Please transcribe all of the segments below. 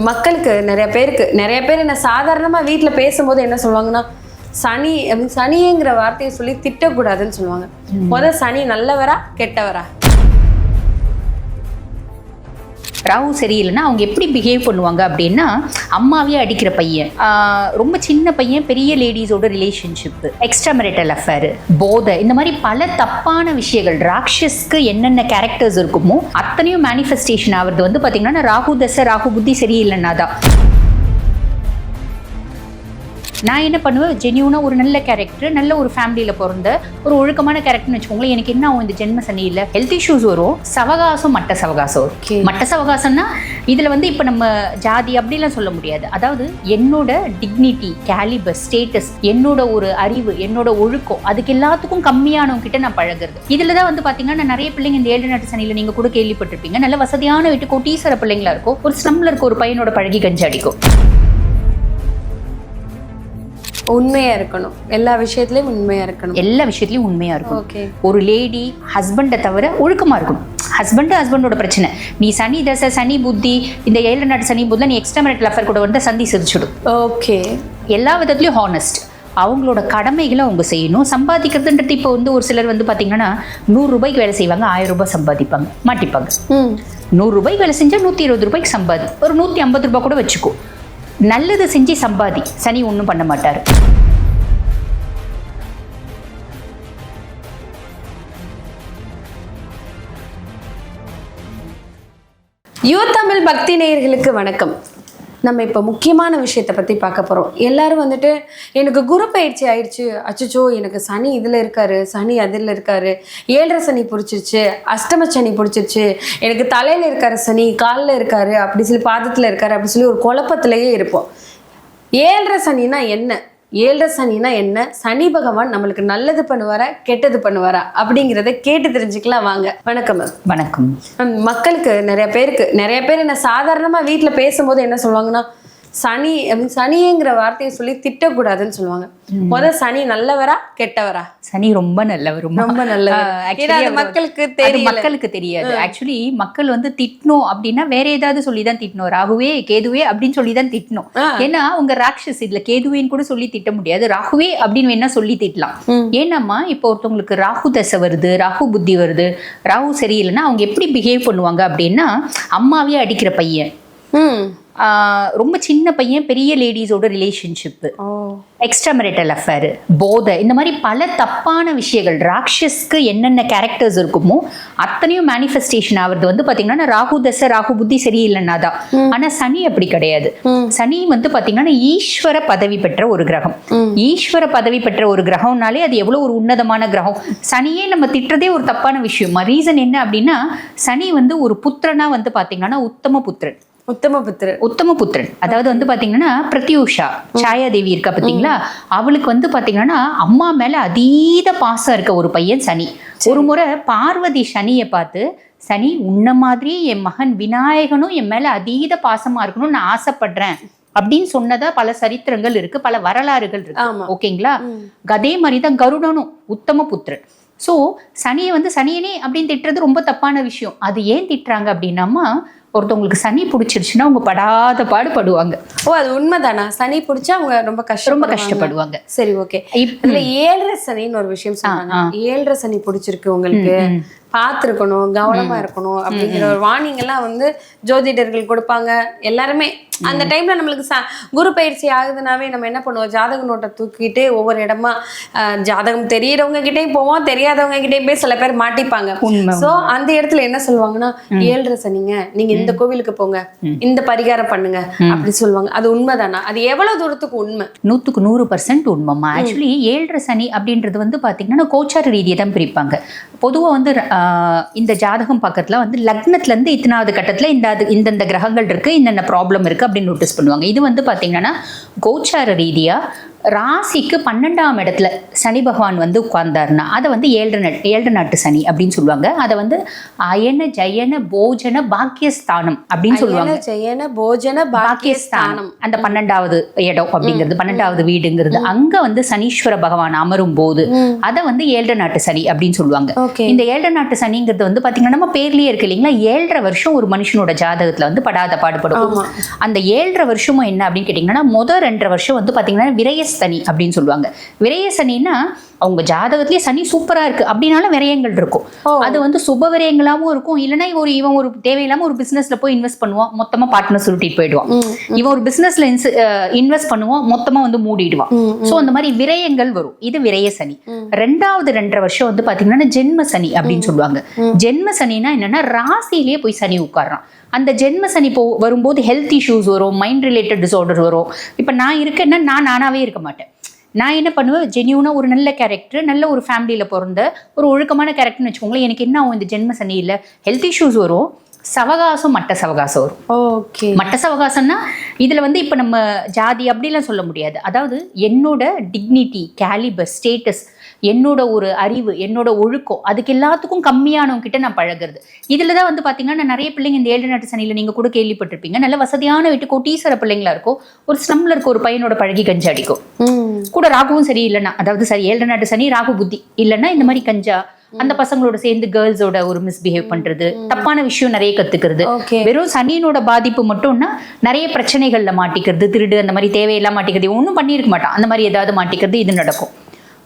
மக்களுக்கு நிறைய பேர் என்ன சாதாரணமாக வீட்டில் பேசும்போது என்ன சொல்லுவாங்கன்னா, சனி அப்படின்னு சனிங்கிற வார்த்தையை சொல்லி திட்டக்கூடாதுன்னு சொல்லுவாங்க. சனி நல்லவரா கெட்டவரா? ராகு சரியில்லைன்னா அவங்க எப்படி பிஹேவ் பண்ணுவாங்க அப்படின்னா, அம்மாவே அடிக்கிற பையன், ரொம்ப சின்ன பையன், பெரிய லேடிஸோட ரிலேஷன்ஷிப்பு, எக்ஸ்ட்ரா மேரிட்டல் அஃபேர், போதை, இந்த மாதிரி பல தப்பான விஷயங்கள். ராட்சஸ்க்கு என்னென்ன கேரக்டர்ஸ் இருக்குமோ அத்தனையும் மேனிஃபெஸ்டேஷன் ஆகுறது வந்து பார்த்தீங்கன்னா ராகு தசை, ராகு புத்தி சரியில்லைன்னா தான். நான் என்ன பண்ணுவேன், ஜென்யூனாக ஒரு நல்ல கேரக்டர், நல்ல ஒரு ஃபேமிலியில் பிறந்த ஒரு ஒழுக்கமான கேரக்டர்னு வச்சுக்கோங்களேன். எனக்கு என்ன ஆகும், இந்த ஜென்ம சனி இல்லை, ஹெல்த் இஷ்யூஸ் வரும், சவகாசம், மட்ட சவகாசம் வரும். மட்ட சவகாசம்னா இதில் வந்து இப்போ நம்ம ஜாதி அப்படிலாம் சொல்ல முடியாது. அதாவது என்னோட டிக்னிட்டி, கேலிபர், ஸ்டேட்டஸ், என்னோட ஒரு அறிவு, என்னோட ஒழுக்கம், அதுக்கு எல்லாத்துக்கும் கம்மியானவங்க கிட்ட நான் பழகுறது. இதில் தான் வந்து பார்த்தீங்கன்னா நிறைய பிள்ளைங்க இந்த 7 நாட்டு சனியில் நீங்கள் கூட கேள்விப்பட்டிருப்பீங்க, நல்ல வசதியான வீட்டு கோட்டீஸ்வர பிள்ளைங்களா இருக்கும், ஒரு ஸ்லம்ல இருக்க ஒரு பையனோட பழகி கஞ்சி அடிக்கும். உண்மையா இருக்கணும், எல்லா விஷயத்துலயும் உண்மையா இருக்கணும், எல்லா விஷயத்துலயும் உண்மையா இருக்கும். ஒரு லேடி ஹஸ்பண்டை தவிர ஒழுக்கமா இருக்கணும். ஹஸ்பண்டோட பிரச்சனை, நீ சனி தசை, சனி புத்தி, இந்த 7 நாட்டு சனி புத்தில நீ எக்ஸ்ட்ரா மேரிட்டல் அஃபேர் கூட வந்து சந்தி சிரிச்சிடும். ஓகே, எல்லா விதத்துலயும் ஹானஸ்ட், அவங்களோட கடமைகளை அவங்க செய்யணும். சம்பாதிக்கிறதுன்றது இப்போ வந்து ஒரு சிலர் வந்து பார்த்தீங்கன்னா 100 ரூபாய்க்கு வேலை செய்வாங்க, 1000 ரூபாய் சம்பாதிப்பாங்க, மாட்டிப்பாங்க. 100 ரூபாய்க்கு வேலை செஞ்சா 120 ரூபாய்க்கு சம்பாதி, ஒரு 150 ரூபாய் கூட வச்சுக்கோ. நல்லது செஞ்சு சம்பாதி, சனி ஒன்றும் பண்ண மாட்டார். யூத்தமிழ் பக்தி நேயர்களுக்கு வணக்கம். நம்ம இப்போ முக்கியமான விஷயத்தை பற்றி பார்க்க போகிறோம். எல்லாரும் வந்துட்டு எனக்கு குரு பயிற்சி ஆயிடுச்சு, அச்சோ எனக்கு சனி இதில் இருக்காரு, சனி அதில் இருக்காரு, 7.5 சனி பிடிச்சிருச்சு, அஷ்டம சனி பிடிச்சிருச்சு, எனக்கு தலையில் இருக்காரு சனி, காலில் இருக்காரு, அப்படி சொல்லி பாதத்தில் இருக்காரு, அப்படி சொல்லி ஒரு குழப்பத்திலேயே இருப்போம். 7.5 சனினா என்ன, 7.5 சனினா என்ன, சனி பகவான் நம்மளுக்கு நல்லது பண்ணுவாரா கெட்டது பண்ணுவாரா அப்படிங்கிறத கேட்டு தெரிஞ்சுக்கலாம் வாங்க. வணக்கம் மேம். வணக்கம். மக்களுக்கு நிறைய பேர் என்ன சாதாரணமாக வீட்டில் பேசும்போது என்ன சொல்லுவாங்கன்னா, சனி அப்படின்னு சனிங்கிற வார்த்தையை சொல்லி திட்டக்கூடாதுன்னு சொல்லுவாங்க. சனி நல்லவரா கெட்டவரா? சனி ரொம்ப நல்லவர், ரொம்ப நல்லவர். மக்களுக்கு தெரியாது. ஆக்சுவலி மக்கள் வந்து திட்டணும் அப்படின்னா வேற ஏதாவது சொல்லிதான் திட்டணும், ராகுவே கேதுவே அப்படின்னு சொல்லிதான் திட்டணும். ஏன்னா உங்க ராட்சஸ், இதுல கேதுவேன்னு கூட சொல்லி திட்ட முடியாது, ராகுவே அப்படின்னு வேணா சொல்லி திட்டலாம். ஏன்னாமா இப்போ ஒருத்தவங்களுக்கு ராகு தசை வருது, ராகு புத்தி வருது, ராகு சரியில்லைன்னா அவங்க எப்படி பிஹேவ் பண்ணுவாங்க அப்படின்னா, அம்மாவே அடிக்கிற பையன், ரொம்ப சின்ன பையன், பெரிய லேடிஸோட ரிலேஷன்ஷிப்பு, எக்ஸ்ட்ரா மேரிட்டல் அஃபேர், போதை, இந்த மாதிரி பல தப்பான விஷயங்கள். ராட்சஸ்க்கு என்னென்ன கேரக்டர்ஸ் இருக்குமோ அத்தனையும் மேனிஃபெஸ்டேஷன் ஆகுறது வந்து பாத்தீங்கன்னா ராகு தசை, ராகு புத்தி சரியில்லைன்னா தான். ஆனா சனி அப்படி கிடையாது. சனி வந்து பாத்தீங்கன்னா ஈஸ்வர பதவி பெற்ற ஒரு கிரகம். ஈஸ்வர பதவி பெற்ற ஒரு கிரகம்னாலே அது எவ்வளவு ஒரு உன்னதமான கிரகம். சனியே நம்ம திட்டுறதே ஒரு தப்பான விஷயம். ரீசன் என்ன அப்படின்னா, சனி வந்து ஒரு புத்திரனா வந்து பாத்தீங்கன்னா உத்தம புத்திரன். அதாவது வந்து பாத்தீங்கன்னா பிரத்யூஷா சாயாதேவி இருக்கா பாத்தீங்களா, அவளுக்கு வந்து பாத்தீங்கன்னா அம்மா மேல அதீத பாசம் இருக்க ஒரு பையன் சனி. ஒரு முறை பார்வதி சனியை பார்த்து, சனி உன்ன மாதிரி என் மகன் விநாயகனும் என் மேல அதீத பாசமா இருக்கணும்னு நான் ஆசைப்படுறேன் அப்படின்னு சொன்னதா பல சரித்திரங்கள் இருக்கு, பல வரலாறுகள் இருக்கு. ஓகேங்களா? அதே மாதிரிதான் கருடனும் உத்தம புத்திரன். ஸோ சனியை வந்து சனியனே அப்படின்னு திட்டுறது ரொம்ப தப்பான விஷயம். அது ஏன் திட்டுறாங்க அப்படின்னாமா, ஒருத்தவங்களுக்கு சனி பிடிச்சிருச்சுன்னா அவங்க படாத பாடுபடுவாங்க. அது உண்மைதானா? சனி பிடிச்சா அவங்க ரொம்ப கஷ்டப்படுவாங்க. சரி, ஓகே. இதுல 7.5 சனின்னு ஒரு விஷயம் சொன்னாங்க. 7.5 சனி பிடிச்சிருக்கு உங்களுக்கு, பார்த்துருக்கணும், கவனமா இருக்கணும் அப்படிங்கிற ஒரு வார்னிங் எல்லாம் வந்து ஜோதிடர்கள் கொடுப்பாங்க. எல்லாருமே அந்த டைம்ல நம்மளுக்கு குரு பயிற்சி ஆகுதுனாவே நம்ம என்ன பண்ணுவோம், ஜாதக நோட்டை தூக்கிட்டு ஒவ்வொரு இடமா ஜாதகம் தெரியறவங்க கிட்டேயும் போவோம், தெரியாதவங்க கிட்டேயும் போய் சில பேர் மாட்டிப்பாங்க. ஸோ அந்த இடத்துல என்ன சொல்லுவாங்கன்னா, 7.5 சனிங்க, நீங்க இந்த கோவிலுக்கு போங்க, இந்த பரிகாரம் பண்ணுங்க அப்படி சொல்லுவாங்க. அது உண்மைதானா? அது எவ்வளவு தூரத்துக்கு உண்மை? 100% உண்மைமா. ஆக்சுவலி 7.5 சனி அப்படின்றது வந்து பாத்தீங்கன்னா கோச்சார ரீதியை தான் பிரிப்பாங்க. பொதுவா வந்து இந்த ஜாதகம் பக்கத்துல வந்து லக்னத்துல இருந்து இத்தனாவது கட்டத்துல இந்த கிரகங்கள் இருக்கு, இந்த ப்ராப்ளம் இருக்கு அப்படின்னு நோட்டீஸ் பண்ணுவாங்க. இது வந்து பாத்தீங்கன்னா கோச்சார ரீதியா ராசிக்கு 12ஆம் இடத்துல சனி பகவான் வந்து உட்கார்ந்தாருன்னா அதை வந்து ஏழரை நாட்டு சனி அப்படின்னு சொல்லுவாங்க. அதை வந்து அயன ஜயன போஜன பாக்கியஸ்தானம் அப்படின்னு சொல்லுவாங்க. ஜயன போஜன பாக்கியஸ்தானம் அந்த 12வது இடம் அப்படிங்கிறது 12வது வீடுங்கிறது. அங்க வந்து சனீஸ்வர பகவான் அமரும் போது அதை வந்து ஏழரை நாட்டு சனி அப்படின்னு சொல்லுவாங்க. இந்த ஏழரை நாட்டு சனிங்கிறது வந்து பாத்தீங்கன்னா நம்ம பேர்லயே இருக்கு இல்லைங்களா, 7.5 வருஷம் ஒரு மனுஷனோட ஜாதகத்துல வந்து படாத பாடுபடும். அந்த 7.5 வருஷமும் என்ன அப்படின்னு கேட்டீங்கன்னா, முதல் 2.5 வருஷம் வந்து பாத்தீங்கன்னா விரயசனி அப்படின்னு சொல்லுவாங்க. விரயசனின்னா அவங்க ஜாதகத்திலேயே சனி சூப்பரா இருக்கு அப்படின்னாலும் விரயங்கள் இருக்கும். அது வந்து சுப விரயங்களாவும் இருக்கும். இல்லைன்னா இவன் ஒரு தேவையில்லாம ஒரு பிசினஸ்ல போய் இன்வெஸ்ட் பண்ணுவான், மொத்தமா பார்ட்னர் சுருட்டிட்டு போயிடுவான். இவன் ஒரு பிசினஸ்ல இன்வெஸ்ட் பண்ணுவான், மொத்தமா வந்து மூடிடுவான். சோ அந்த மாதிரி விரயங்கள் வரும். இது விரய சனி. 2வது 2.5 வருஷம் வந்து பாத்தீங்கன்னா ஜென்ம சனி அப்படின்னு சொல்லுவாங்க. ஜென்ம சனினா என்னன்னா ராசியிலேயே போய் சனி உட்கார்றான். அந்த ஜென்ம சனி வரும்போது ஹெல்த் இஷ்யூஸ் வரும், மைண்ட் ரிலேட்டட் டிசார்டர் வரும். இப்ப நான் இருக்கேன்னா நான் நானாவே இருக்க மாட்டேன். நான் என்ன பண்ணுவேன், ஜென்யூனா ஒரு நல்ல கேரக்டர், நல்ல ஒரு ஃபேமிலியில பிறந்த ஒரு ஒழுக்கமான கேரக்டர்னு வச்சுக்கோங்களேன். எனக்கு என்ன ஆகும், இந்த ஜென்ம சனி இல்ல ஹெல்த் இஷ்யூஸ் வரும், சவகாசம் மட்ட சவகாசம் வரும். ஓகே, மட்ட சவகாசம்னா இதுல வந்து இப்ப நம்ம ஜாதி அப்படிலாம் சொல்ல முடியாது. அதாவது என்னோட டிக்னிட்டி, கேலிபர், ஸ்டேட்டஸ், என்னோட ஒரு அறிவு, என்னோட ஒழுக்கம், அதுக்கு எல்லாத்துக்கும் கம்மியானவங்க கிட்ட நான் பழகிறது. இதுலதான் வந்து பாத்தீங்கன்னா நிறைய பிள்ளைங்க இந்த ஏழு நாட்டு சனியில நீங்க கூட கேள்விப்பட்டிருப்பீங்க, நல்ல வசதியான வீட்டு கோட்டீஸ்வர பிள்ளைங்களா இருக்கும், ஒரு ஸ்லம்ல இருக்க ஒரு பையனோட பழகி கஞ்சா அடிக்கும். கூட ராகுவும் சரி இல்லைன்னா, அதாவது சரி ஏழு நாட்டு சனி ராகு புத்தி இல்லைன்னா இந்த மாதிரி கஞ்சா அந்த பசங்களோட சேர்ந்து கேர்ள்ஸோட ஒரு மிஸ்பிஹேவ் பண்றது, தப்பான விஷயம் நிறைய கத்துக்கிறது. வெறும் சனியினோட பாதிப்பு மட்டும்னா நிறைய பிரச்சனைகள்ல மாட்டிக்கிறது, திருடு அந்த மாதிரி தேவையெல்லாம் மாட்டிக்கிறது, ஒன்றும் பண்ணியிருக்க மாட்டான், அந்த மாதிரி ஏதாவது மாட்டிக்கிறது இது நடக்கும்.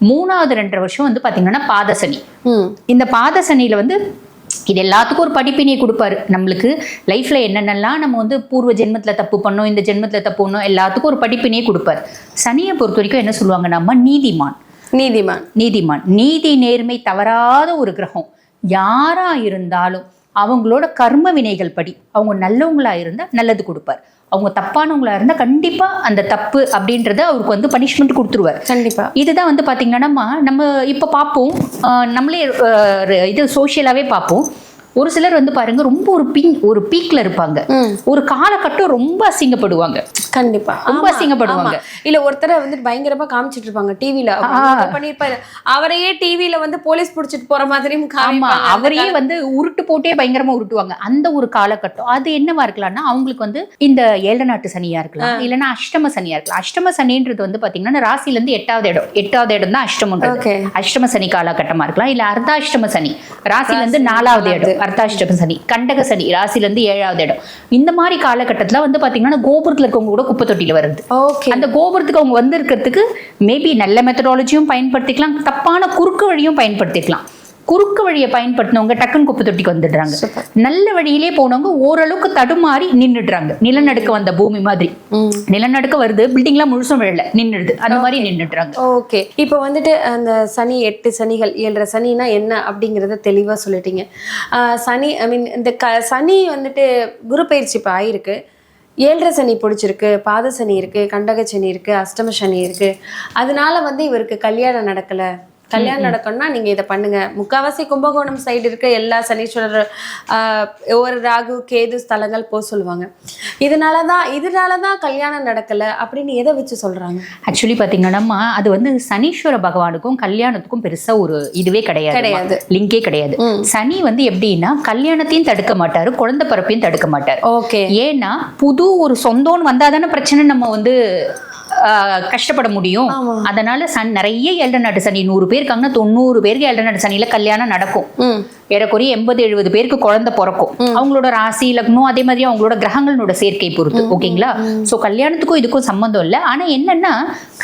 3வது 2.5 வருஷம் வந்து பாத்தீங்கன்னா பாதசனி. இந்த பாதசனியில வந்து இது எல்லாத்துக்கும் ஒரு படிப்பினையை கொடுப்பாரு. நம்மளுக்கு லைஃப்ல என்னென்னலாம் நம்ம வந்து பூர்வ ஜென்மத்துல தப்பு பண்ணோம், இந்த ஜென்மத்துல தப்பு பண்ணோம், எல்லாத்துக்கும் ஒரு படிப்பினையை கொடுப்பாரு. சனியை பொறுத்த வரைக்கும் என்ன சொல்லுவாங்க, நம்ம நீதிமான். நீதி நேர்மை தவறாத ஒரு கிரகம். யாரா இருந்தாலும் அவங்களோட கர்ம வினைகள் படி அவங்க நல்லவங்களா இருந்தா நல்லது கொடுப்பார், அவங்க தப்பானவங்களா இருந்தா கண்டிப்பா அந்த தப்பு அப்படின்றத அவருக்கு வந்து பனிஷ்மெண்ட் கொடுத்துருவார். கண்டிப்பா. இதுதான் வந்து பாத்தீங்கன்னா நம்ம இப்ப பார்ப்போம், நம்மளே இது சோசியலாவே பார்ப்போம். ஒரு சிலர் வந்து பாருங்க ரொம்ப ஒரு பீக்ல இருப்பாங்க, ஒரு காலகட்டம் ரொம்ப அசிங்கப்படுவாங்க. கண்டிப்பா ரொம்ப அசிங்கப்படுவாங்க. இல்ல ஒருத்தரை வந்து பயங்கரமா காமிச்சிட்டு இருப்பாங்க டிவில, பண்ணிருப்பாரு அவரையே டிவில வந்து போலீஸ் புடிச்சிட்டு போற மாதிரியும், அவரையே வந்து உருட்டு போட்டே பயங்கரமா உருட்டுவாங்க. அந்த ஒரு காலகட்டம் அது என்னவா இருக்கலாம்னா அவங்களுக்கு வந்து இந்த ஏழு நாட்டு சனியா இருக்கலாம், இல்லைன்னா அஷ்டம சனியா இருக்கலாம். அஷ்டம சனின்றது வந்து பாத்தீங்கன்னா ராசில இருந்து 8வது இடம் தான் அஷ்டமம். அஷ்டம சனி காலகட்டமா இருக்கலாம், இல்ல அர்த்தாஷ்டம சனி ராசில இருந்து 4வது இடம் அர்த்தாஷ்டம சனி, கண்டக சனி ராசில இருந்து 7வது இடம். இந்த மாதிரி காலகட்டத்துல வந்து பாத்தீங்கன்னா கோபுரத்துல இருக்கவங்க கூட குப்பை தொட்டியில வருது. அந்த கோபுரத்துக்கு அவங்க வந்து இருக்கிறதுக்கு மேபி நல்ல மெத்தடாலஜியும் பயன்படுத்திக்கலாம், தப்பான குறுக்கு வழியும் பயன்படுத்திக்கலாம். குறுக்கு வழியை பயன்படுத்தினவங்க டக்குன்னு குப்பை தொட்டிக்கு வந்துடுறாங்க. நல்ல வழியிலே போனவங்க ஓரளவுக்கு தடுமாறி நின்றுடுறாங்க. நிலநடுக்க வந்த பூமி மாதிரி, நிலநடுக்க வருது, பில்டிங்லாம் முழுசும் விழல, நின்றுடுது, அந்த மாதிரி நின்றுடுறாங்க. ஓகே, இப்போ வந்துட்டு அந்த சனி 8 சனிகள் 7.5 சனினா என்ன அப்படிங்கறத தெளிவா சொல்லிட்டீங்க. சனி ஐ மீன் இந்த சனி வந்துட்டு குரு பயிற்சி இப்போ ஆயிருக்கு, 7.5 சனி பிடிச்சிருக்கு, பாத சனி இருக்கு, கண்டக சனி இருக்கு, அஷ்டம சனி இருக்கு. அதனால வந்து இவருக்கு கல்யாணம் நடக்கல, கல்யாணம் நடக்கணும்னா நீங்க இதை பண்ணுங்க. முக்காவாசி கும்பகோணம் சைடு இருக்க எல்லா சனீஸ்வரர் ஒரு ராகு கேது ஸ்தலங்கள் போக சொல்லுவாங்க. இதனாலதான் கல்யாணம் நடக்கல அப்படின்னு எதை வச்சு சொல்றாங்க? ஆக்சுவலி பாத்தீங்கன்னா அது வந்து சனீஸ்வர பகவானுக்கும் கல்யாணத்துக்கும் பெருசா ஒரு இதுவே கிடையாது, லிங்கே கிடையாது. சனி வந்து எப்படின்னா கல்யாணத்தையும் தடுக்க மாட்டாரு, குழந்தை பிறப்பையும் தடுக்க மாட்டாரு. ஓகே, ஏன்னா புது ஒரு சொந்தம்னு வந்தாதானே பிரச்சனை நம்ம வந்து கஷ்டப்பட முடியும். அதனால நிறைய ஏழரை நாட்டு சனி 100 பேர் இருக்காங்கன்னா 90 பேருக்கு ஏழரை நாட்டு சனியில கல்யாணம் நடக்கும். ஏறக்குறைய 80-70 பேருக்கு குழந்தை பிறக்கும். அவங்களோட ராசி லக்னம் அதே மாதிரி அவங்களோட கிரகங்களோட சேர்க்கை பொறுத்து. ஓகேங்களா? சோ கல்யாணத்துக்கும் இதுக்கும் சம்பந்தம் இல்லை. ஆனா என்னன்னா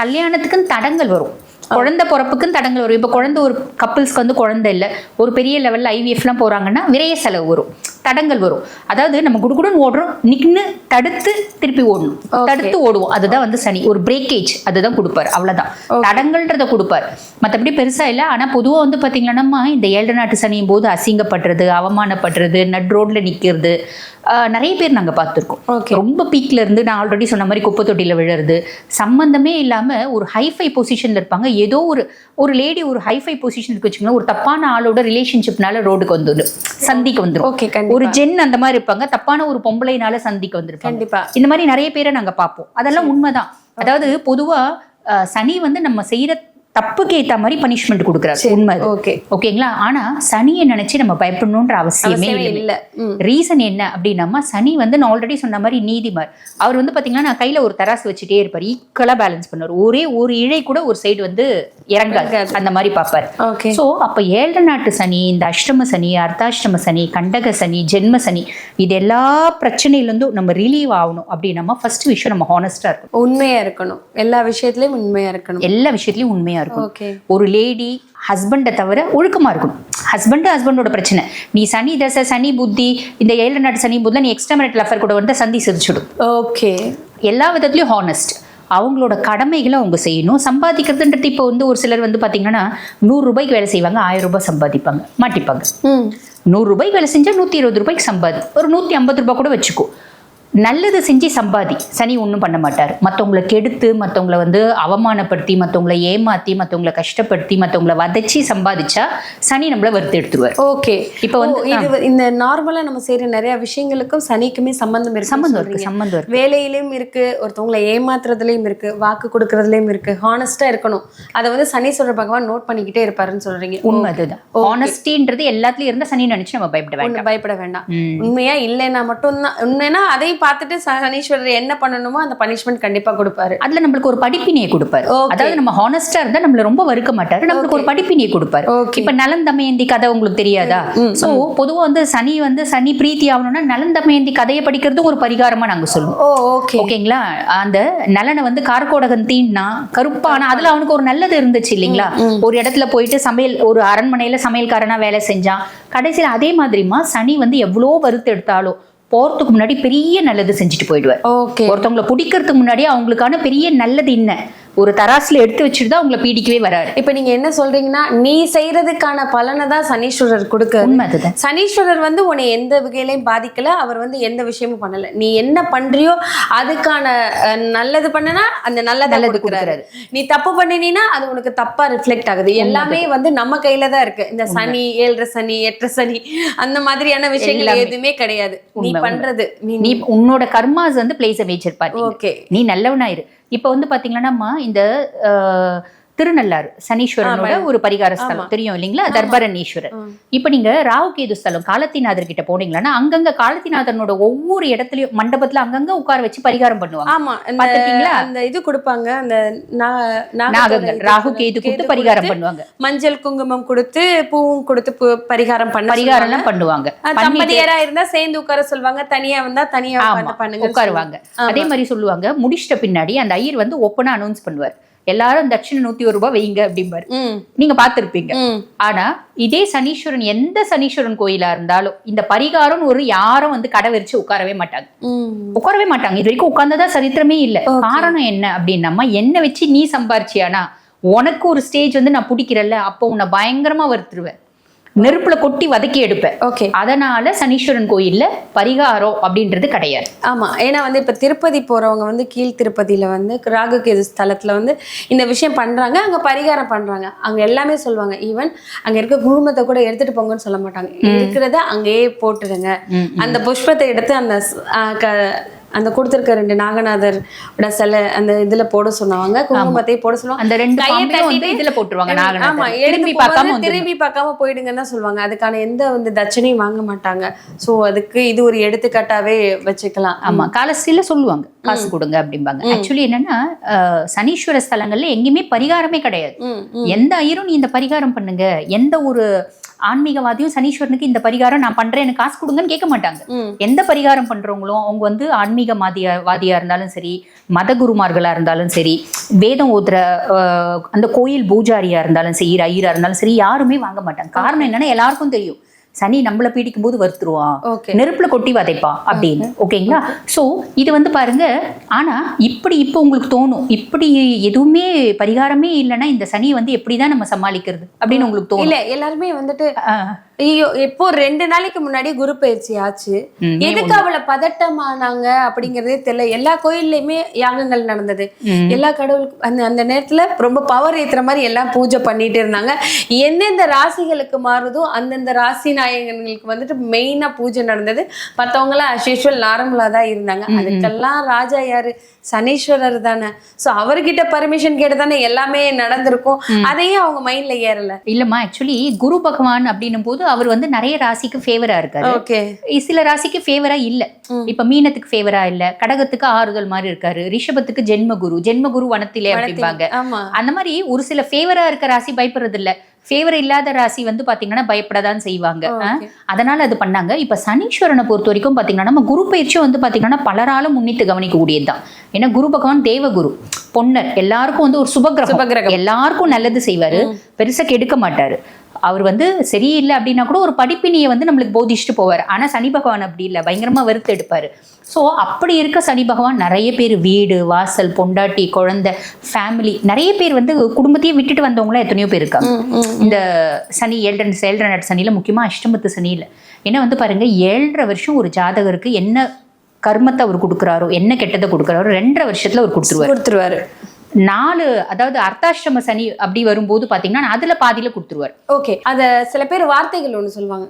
கல்யாணத்துக்குன்னு தடங்கள் வரும், குழந்தை பிறப்புக்குன்னு தடங்கள் வரும். இப்ப குழந்தை ஒரு கப்பிள்ஸ்க்கு வந்து குழந்தை இல்லை, ஒரு பெரிய லெவல்ல ஐவிஎஃப்லாம் போறாங்கன்னா விரைய செலவு வரும், தடங்கள் வரும். அதாவது நம்ம குடுகுடுன்னு ஓடுறோம், நின்னு தடுத்து திருப்பி ஓடணும், தடுத்து ஓடுவோம். அதுதான் வந்து சனி ஒரு பிரேக்கேஜ் அதுதான் கொடுப்பாரு, அவ்வளவுதான் தடங்கள்ன்றத கொடுப்பாரு. மற்றபடி பெருசா இல்லை. ஆனா பொதுவா வந்து பாத்தீங்கன்னா இந்த ஏழு நாட்டு சனியும் போது அசிங்கப்படுறது, அவமானப்படுறது, நட் ரோட்ல நிக்கிறது நிறைய பேர் நாங்க பார்த்துருக்கோம். ரொம்ப பீக்ல இருந்து நான் ஆல்ரெடி சொன்ன மாதிரி குப்பை தொட்டியில விழுறது, சம்பந்தமே இல்லாம ஒரு ஹைஃபை பொசிஷன்ல இருப்பாங்க. ஏதோ ஒரு லேடி ஒரு ஹைஃபை பொசிஷன் இருக்கு வச்சுக்கோங்களேன், ஒரு தப்பான ஆளோட ரிலேஷன்ஷிப்னால ரோடுக்கு வந்துடும், சந்திக்கு வந்துடும். ஒரு ஜென் அந்த மாதிரி இருப்பாங்க, தப்பான ஒரு பொம்பளைனால சந்திக்கு வந்திருப்பாங்க. கண்டிப்பா இந்த மாதிரி நிறைய பேரை நாங்க பார்ப்போம். அதெல்லாம் உண்மைதான். அதாவது பொதுவா சனி வந்து நம்ம செய்யற தப்புக்கு ஏத்த மாதிரி பனிஷ்மெண்ட் கொடுக்குறாரு, உண்மை. ஓகேங்களா? ஆனா சனியை நினைச்சு நம்ம பயப்படணும்ன்ற அவசியமே இல்லை. ரீசன் என்ன அப்படின்னா, சனி வந்து நான் ஆல்ரெடி சொன்ன மாதிரி நீதிமார். அவர் வந்து பாத்தீங்கன்னா நான் கையில ஒரு தராசு வச்சுட்டே இருப்பாரு, ஈக்குவலா பேலன்ஸ் பண்ணுவார். ஒரே ஒரு இழை கூட ஒரு சைடு வந்து இறங்காது, அந்த மாதிரி பார்ப்பாரு. சோ அப்ப 7 நாட்டு சனி, இந்த அஷ்டம சனி, அர்த்தாஷ்டம சனி, கண்டக சனி, ஜென்ம சனி, இது எல்லா பிரச்சனையில இருந்தும் நம்ம ரிலீவ் ஆகணும் அப்படின்னா ஃபர்ஸ்ட் விஷயம் நம்ம ஹானஸ்டா இருக்கணும், உண்மையா இருக்கணும். எல்லா விஷயத்திலயும் உண்மையா இருக்கணும். எல்லா விஷயத்திலயும் உண்மையா இருக்கும். ஒரு லேடி ஹஸ்பண்டை தவிர ஒழுக்கமா இருக்கணும். ஹஸ்பண்டோட பிரச்சனை, நீ சனி தசை, சனி புத்தி, இந்த 7 நாட்டு சனி புத்தி, நீ எக்ஸ்ட்ரா மேரிட்டல் அஃபேர் கூட வந்து சந்தி சிரிச்சுடும். ஓகே, எல்லா விதத்துலயும் ஹானஸ்ட். அவங்களோட கடமைகளை அவங்க செய்யணும். சம்பாதிக்கிறதுன்றது இப்போ வந்து ஒரு சிலர் வந்து பாத்தீங்கன்னா 100 ரூபாய்க்கு வேலை செய்வாங்க, 1000 ரூபாய் சம்பாதிப்பாங்க, மாட்டிப்பாங்க. 100 ரூபாய்க்கு வேலை செஞ்சா 120 ரூபாய்க்கு சம்பாதி, ஒரு 150 ரூபாய் கூட வச்சுக்கோ. நல்லது செஞ்சு சம்பாதி, சனி ஒன்றும் பண்ண மாட்டார். மற்றவங்களை கெடுத்து, மற்றவங்களை வந்து அவமானப்படுத்தி, மற்றவங்களை ஏமாற்றி, மற்றவங்களை கஷ்டப்படுத்தி, மற்றவங்களை வதச்சி சம்பாதிச்சா சனி நம்மளை வறுத்து எடுத்துருவார். ஓகே, இப்போ வந்து இது இந்த நார்மலாக நம்ம செய்கிற நிறைய விஷயங்களுக்கும் சனிக்குமே சம்மந்தம் இருக்கு. வேலையிலையும் இருக்கு, ஒருத்தவங்களை ஏமாத்துறதுலையும் இருக்கு, வாக்கு கொடுக்கறதுலையும் இருக்கு. ஹானஸ்டா இருக்கணும். அதை வந்து சனீஸ்வரர் பகவான் நோட் பண்ணிக்கிட்டே இருப்பாருன்னு சொல்றீங்க. உண்மை அதுதான். ஹானஸ்டின்றது எல்லாத்துலயும் இருந்தா சனி நினைச்சு நம்ம பயப்பட வேண்டாம். உண்மையா இல்லைன்னா மட்டும்தான், உண்மைனா அதை பார்த்துட்டு சனீஸ்வரர் என்ன பண்ணணுமோ அந்த பனிஷ்மெண்ட் கண்டிப்பா கொடுப்பாரு. அதுல நம்மளுக்கு ஒரு படிப்பினையை கொடுப்பாரு. அதாவது நம்ம ஹானஸ்டா இருந்தா நம்மள ரொம்ப வறுக்க மாட்டாரு, நம்மளுக்கு ஒரு படிப்பினையை கொடுப்பாரு. இப்ப நலன் தமயந்தி கதை உங்களுக்கு தெரியாதா? சோ பொதுவா வந்து சனி பிரீத்தி ஆகணும்னா நலன் தமயந்தி கதையை படிக்கிறது ஒரு பரிகாரமா நாங்க சொல்லுவோம். ஓகேங்களா? அந்த நலனை வந்து கார்கோடகன் தீன்னா கருப்பானா, அதுல அவனுக்கு ஒரு நல்லது இருந்துச்சு இல்லைங்களா? ஒரு இடத்துல போயிட்டு சமையல், ஒரு அரண்மனையில சமையல்காரனா வேலை செஞ்சான். கடைசியில் அதே மாதிரிமா சனி வந்து எவ்வளோ வறுத்து எடுத்தாலும் போறதுக்கு முன்னாடி பெரிய நல்லது செஞ்சுட்டு போயிடுவார். ஒருத்தவங்களை பிடிக்கிறதுக்கு முன்னாடி அவங்களுக்கான பெரிய நல்லது என்ன ஒரு தராசுல எடுத்து வச்சுட்டு தான் உங்களை பீடிக்கவே வராரு. இப்ப நீங்க என்ன சொல்றீங்கன்னா, நீ செய்யறதுக்கான பலனை தான் சனீஸ்வரர் கொடுக்க. சனீஸ்வரர் வந்து உன்னை எந்த வகையிலையும் பாதிக்கல, அவர் வந்து எந்த விஷயமும் பண்ணல. நீ என்ன பண்றியோ அதுக்கான நல்லது பண்ணனா அந்த நல்லது கொடுக்குறாரு. நீ தப்பு பண்ணினா அது உனக்கு தப்பா ரிஃப்ளெக்ட் ஆகுது. எல்லாமே வந்து நம்ம கையில தான் இருக்கு. இந்த சனி, 7 சனி, 8 சனி, அந்த மாதிரியான விஷயங்கள் எதுவுமே கிடையாது. நீ பண்றது, நீ உன்னோட கர்மாஸ் வந்து பிளேஸ் மேஜர் பார்ட். ஓகே, நீ நல்லவனாயிரு. இப்ப வந்து பாத்தீங்கன்னா இந்த திருநள்ளாறு சனீஸ்வரனோட ஒரு பரிகார ஸ்தலம் தெரியும் இல்லைங்களா? தர்பரணீஸ்வரர். இப்ப நீங்க ராகு கேது ஸ்தலம் காலத்திநாதர் கிட்ட போனீங்கன்னா அங்கங்க காலத்திநாதனோட ஒவ்வொரு இடத்துலயும் மண்டபத்துல அங்கங்க உட்கார வச்சு பரிகாரம் பண்ணுவாங்க. ஆமா, பாத்தீங்களா? அந்த இது கொடுப்பாங்க, அந்த நாகங்கள் ராகு கேது கொடுத்து பரிகாரம் பண்ணுவாங்க. மஞ்சள் குங்குமம் கொடுத்து பூவும் கொடுத்து பரிகாரம் பண்ணுவாங்க. தம்பதியரா இருந்தா சேர்ந்து உட்கார சொல்லுவாங்க, தனியா வந்தா தனியா உட்காருவாங்க. அதே மாதிரி சொல்லுவாங்க. முடிச்சிட்ட பின்னாடி அந்த ஐயர் வந்து ஓப்பனா அனௌன்ஸ் பண்ணுவார், எல்லாரும் தட்சிணை 101 ரூபாய் வைங்க அப்படிம்பாரு. நீங்க பாத்துருப்பீங்க. ஆனா இதே சனீஸ்வரன், எந்த சனீஸ்வரன் கோயிலா இருந்தாலும் இந்த பரிகாரம் ஒரு யாரும் வந்து கடை வச்சு உட்காரவே மாட்டாங்க. இது வரைக்கும் உட்கார்ந்ததா சரித்திரமே இல்ல. காரணம் என்ன அப்படின்னா, என்ன வச்சு நீ சம்பாரிச்சியானா உனக்கு ஒரு ஸ்டேஜ் வந்து நான் பிடிக்கிறல்ல, அப்போ உன்னை பயங்கரமா வருத்துருவேன், நெருப்புல கொட்டி வதக்கி எடுப்பேன். ஓகே, அதனால சனீஸ்வரன் கோயில்ல பரிகாரம் அப்படின்றது கிடையாது. ஆமா, ஏன்னா வந்து இப்ப திருப்பதி போறவங்க வந்து கீழ் திருப்பதியில வந்து ராகு கேது ஸ்தலத்துல வந்து இந்த விஷயம் பண்றாங்க, அங்க பரிகாரம் பண்றாங்க. அங்க எல்லாமே சொல்லுவாங்க, ஈவன் அங்க இருக்க குடும்பத்தை கூட எடுத்துட்டு போங்கன்னு சொல்ல மாட்டாங்க. இருக்கிறத அங்கேயே போட்டுடுங்க. அந்த புஷ்பத்தை எடுத்து அந்த கொடுத்திருக்க 2 நாகநாதர் சிலை அந்த இதுல போட சொன்னாங்க, குங்குமத்தை போட சொல்லுவாங்க. அந்த 2 இதுல போட்டுருவாங்க. ஆமா, திரும்பி பார்க்காம போயிடுங்கன்னு சொல்லுவாங்க. அதுக்கான எந்த வந்து தட்சணையும் வாங்க மாட்டாங்க. சோ அதுக்கு இது ஒரு எடுத்துக்காட்டாவே வச்சுக்கலாம். ஆமா, காலஸ்தில சொல்லுவாங்க காசு கொடுங்க அப்படிம்பாங்க. ஆக்சுவலி என்னன்னா, சனீஸ்வர ஸ்தலங்கள்ல எங்கேயுமே பரிகாரமே கிடையாது. எந்த ஐயரும் நீ இந்த பரிகாரம் பண்ணுங்க, எந்த ஒரு ஆன்மீகவாதியும் சனீஸ்வரனுக்கு இந்த பரிகாரம் நான் பண்றேன் எனக்கு காசு கொடுங்கன்னு கேட்க மாட்டாங்க. எந்த பரிகாரம் பண்றவங்களும் அவங்க வந்து ஆன்மீகவாதியா இருந்தாலும் சரி, மத குருமார்களா இருந்தாலும் சரி, வேதம் ஓதுற அந்த கோயில் பூஜாரியா இருந்தாலும் சரி, ஐயரா இருந்தாலும் சரி, யாருமே வாங்க மாட்டாங்க. காரணம் என்னன்னா, எல்லாருக்கும் தெரியும் சனி நம்மள பீடிக்கும் போது வருத்துருவான், நெருப்புல கொட்டி வதைப்பான் அப்படின்னு. ஓகேங்களா? சோ இது வந்து பாருங்க. ஆனா இப்ப உங்களுக்கு தோணும், இப்படி எதுவுமே பரிகாரமே இல்லைன்னா இந்த சனியை வந்து எப்படிதான் நம்ம சமாளிக்கிறது அப்படின்னு உங்களுக்கு தோணும். இல்ல, எல்லாருமே வந்துட்டு ஐயோ இப்போ 2 நாளைக்கு முன்னாடி குரு பயிற்சி ஆச்சு. எதுக்கு அவளை பதட்டமானாங்க அப்படிங்கறதே தெரியல. எல்லா கோயில்லயுமே யாகங்கள் நடந்தது. எல்லா கடவுளுக்கு அந்த நேரத்துல ரொம்ப பவர் ஏத்துற மாதிரி எல்லாம் பூஜை பண்ணிட்டு இருந்தாங்க. எந்தெந்த ராசிகளுக்கு மாறுதோ அந்தந்த ராசி நாயகங்களுக்கு வந்துட்டு மெயினா பூஜை நடந்தது. மற்றவங்க எல்லாம் அஸ் யூஷுவல் நார்மலா தான் இருந்தாங்க. அதுக்கெல்லாம் ராஜா யாரு? சனீஸ்வரர் தானே. சோ அவர்கிட்ட பர்மிஷன் கேட்டு தானே எல்லாமே நடந்திருக்கும். அதையே அவங்க மைண்ட்ல ஏறல. இல்லம்மா, ஆக்சுவலி குரு பகவான் அப்படின்னும் போது அவர் வந்து நிறைய ராசிக்கு ஃபேவரா இருக்காரு. ஓகே. சில ராசிக்கு ஃபேவரா இல்ல. இப்ப மீனத்துக்கு ஃபேவரா இல்ல, கடகத்துக்கு ஆறுதல் மாதிரி இருக்காரு, ரிஷபத்துக்கு ஜென்மகுரு வனத்திலே அப்படிம்பாங்க. அந்த மாதிரி ஒரு சில ஃபேவரா இருக்க ராசி பயப்படுறது இல்ல, ஃபேவர் இல்லாத ராசி வந்து பாத்தீங்கன்னா பயப்படதான் செய்வாங்க. அதனால அது பண்ணாங்க. இப்ப சனீஸ்வரனை பொறுத்த வரைக்கும் பாத்தீங்கன்னா நம்ம குரு பயிற்சியும் வந்து பாத்தீங்கன்னா பலராலும் முன்னிட்டு கவனிக்கக்கூடியதுதான். ஏன்னா குரு பகவான் தேவகுரு, பொன்னர், எல்லாருக்கும் வந்து ஒரு சுபகிரகம், எல்லாருக்கும் நல்லது செய்வாரு, பெருசா கெடுக்க மாட்டாரு. அவர் வந்து சரியில்லை அப்படின்னா கூட ஒரு படிப்பினியை வந்து நம்மளுக்கு போதிச்சுட்டு போவார். ஆனா சனி பகவான் அப்படி இல்லை, பயங்கரமா வெறுத்து எடுப்பாரு. ஸோ அப்படி இருக்க சனி பகவான் நிறைய பேர் வீடு வாசல் பொண்டாட்டி குழந்தை ஃபேமிலி நிறைய பேர் வந்து குடும்பத்தையே விட்டுட்டு வந்தவங்களாம் எத்தனையோ பேர் இருக்காங்க இந்த சனி 7 நாட் சனியில, முக்கியமா அஷ்டமத்து சனியில. ஏன்னா வந்து பாருங்க 7.5 வருஷம் ஒரு ஜாதகருக்கு என்ன கர்மத்தை அவர் கொடுக்குறாரோ, என்ன கெட்டதை கொடுக்குறாரோ 2.5 வருஷத்துல அவர் கொடுத்துருவாரு. 4 அதாவது அர்த்தாஷ்டம சனி அப்படி வரும்போது பாத்தீங்கன்னா அதுல பாதியில கொடுத்துருவாரு. ஓகே. அத சில பேர் வார்த்தைகள் ஒண்ணு சொல்லுவாங்க,